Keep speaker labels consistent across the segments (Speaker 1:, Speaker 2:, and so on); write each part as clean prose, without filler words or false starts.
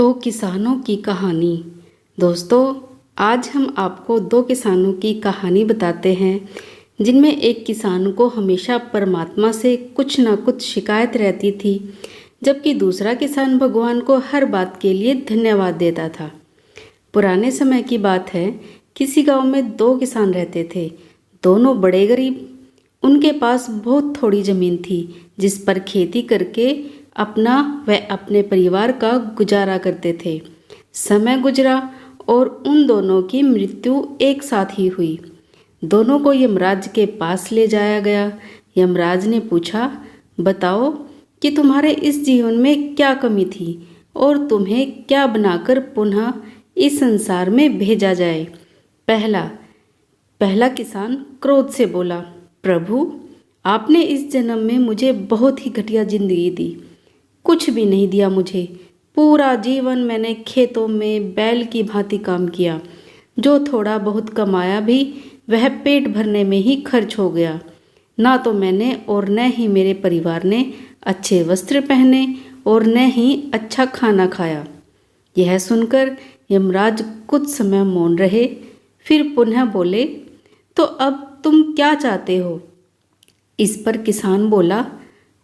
Speaker 1: दो किसानों की कहानी। दोस्तों, आज हम आपको दो किसानों की कहानी बताते हैं जिनमें एक किसान को हमेशा परमात्मा से कुछ ना कुछ शिकायत रहती थी, जबकि दूसरा किसान भगवान को हर बात के लिए धन्यवाद देता था। पुराने समय की बात है, किसी गांव में दो किसान रहते थे। दोनों बड़े गरीब। उनके पास बहुत थोड़ी जमीन थी जिस पर खेती करके अपना व अपने परिवार का गुजारा करते थे। समय गुजरा और उन दोनों की मृत्यु एक साथ ही हुई। दोनों को यमराज के पास ले जाया गया। यमराज ने पूछा, बताओ कि तुम्हारे इस जीवन में क्या कमी थी और तुम्हें क्या बनाकर पुनः इस संसार में भेजा जाए। पहला किसान क्रोध से बोला, प्रभु, आपने इस जन्म में मुझे बहुत ही घटिया जिंदगी दी। कुछ भी नहीं दिया मुझे। पूरा जीवन मैंने खेतों में बैल की भांति काम किया। जो थोड़ा बहुत कमाया भी वह पेट भरने में ही खर्च हो गया। ना तो मैंने और न ही मेरे परिवार ने अच्छे वस्त्र पहने और न ही अच्छा खाना खाया। यह सुनकर यमराज कुछ समय मौन रहे, फिर पुनः बोले, तो अब तुम क्या चाहते हो। इस पर किसान बोला,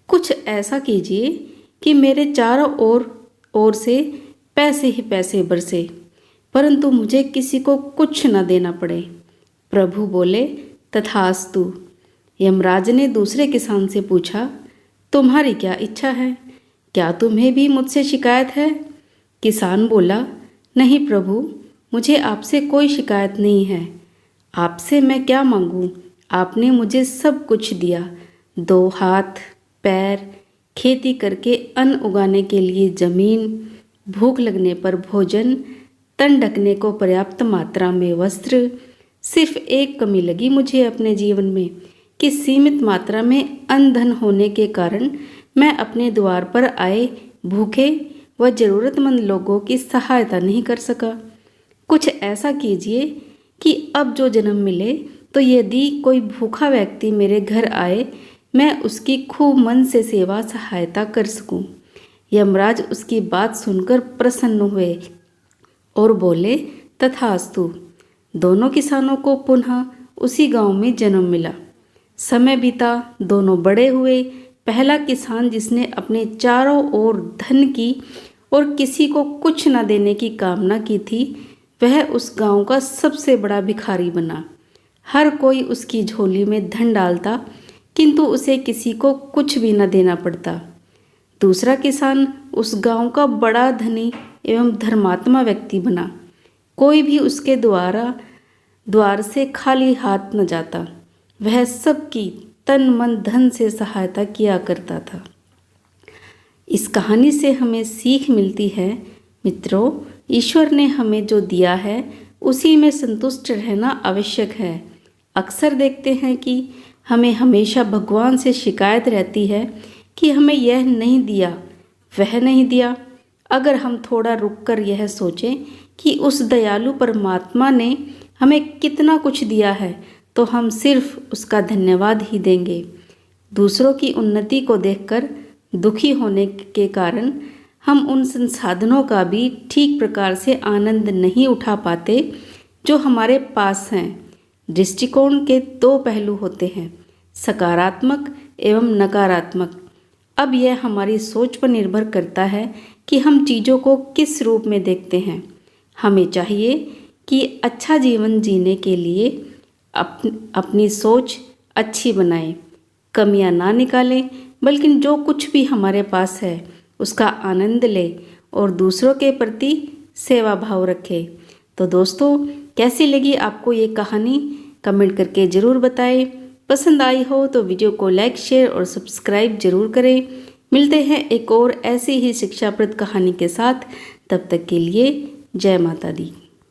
Speaker 1: कुछ ऐसा कीजिए कि मेरे चारों ओर से पैसे ही पैसे बरसे, परंतु मुझे किसी को कुछ न देना पड़े। प्रभु बोले, तथास्तु। यमराज ने दूसरे किसान से पूछा, तुम्हारी क्या इच्छा है? क्या तुम्हें भी मुझसे शिकायत है? किसान बोला, नहीं प्रभु, मुझे आपसे कोई शिकायत नहीं है। आपसे मैं क्या मांगूं? आपने मुझे सब कुछ दिया। 2 हाथ, पैर, खेती करके अन्न उगाने के लिए जमीन, भूख लगने पर भोजन, तन ढकने को पर्याप्त मात्रा में वस्त्र। सिर्फ एक कमी लगी मुझे अपने जीवन में कि सीमित मात्रा में अन्न धन होने के कारण मैं अपने द्वार पर आए भूखे व जरूरतमंद लोगों की सहायता नहीं कर सका। कुछ ऐसा कीजिए कि अब जो जन्म मिले तो यदि कोई भूखा व्यक्ति मेरे घर आए, मैं उसकी खूब मन से सेवा सहायता कर सकूं। यमराज उसकी बात सुनकर प्रसन्न हुए और बोले, तथास्तु। दोनों किसानों को पुनः उसी गांव में जन्म मिला। समय बीता, दोनों बड़े हुए। पहला किसान जिसने अपने चारों ओर धन की और किसी को कुछ न देने की कामना की थी, वह उस गांव का सबसे बड़ा भिखारी बना। हर कोई उसकी झोली में धन डालता, किंतु उसे किसी को कुछ भी न देना पड़ता। दूसरा किसान उस गांव का बड़ा धनी एवं धर्मात्मा व्यक्ति बना। कोई भी उसके द्वार से खाली हाथ न जाता। वह सबकी तन मन धन से सहायता किया करता था। इस कहानी से हमें सीख मिलती है, मित्रों, ईश्वर ने हमें जो दिया है उसी में संतुष्ट रहना आवश्यक है। अक्सर देखते हैं कि हमें हमेशा भगवान से शिकायत रहती है कि हमें यह नहीं दिया, वह नहीं दिया। अगर हम थोड़ा रुककर यह सोचें कि उस दयालु परमात्मा ने हमें कितना कुछ दिया है, तो हम सिर्फ उसका धन्यवाद ही देंगे। दूसरों की उन्नति को देखकर दुखी होने के कारण हम उन संसाधनों का भी ठीक प्रकार से आनंद नहीं उठा पाते जो हमारे पास हैं। दृष्टिकोण के 2 पहलू होते हैं, सकारात्मक एवं नकारात्मक। अब यह हमारी सोच पर निर्भर करता है कि हम चीज़ों को किस रूप में देखते हैं। हमें चाहिए कि अच्छा जीवन जीने के लिए अपनी सोच अच्छी बनाएं, कमियां ना निकालें, बल्कि जो कुछ भी हमारे पास है उसका आनंद लें और दूसरों के प्रति सेवा भाव रखें। तो दोस्तों, कैसी लगी आपको ये कहानी? कमेंट करके ज़रूर बताएं। पसंद आई हो तो वीडियो को लाइक, शेयर और सब्सक्राइब जरूर करें। मिलते हैं एक और ऐसी ही शिक्षाप्रद कहानी के साथ। तब तक के लिए जय माता दी।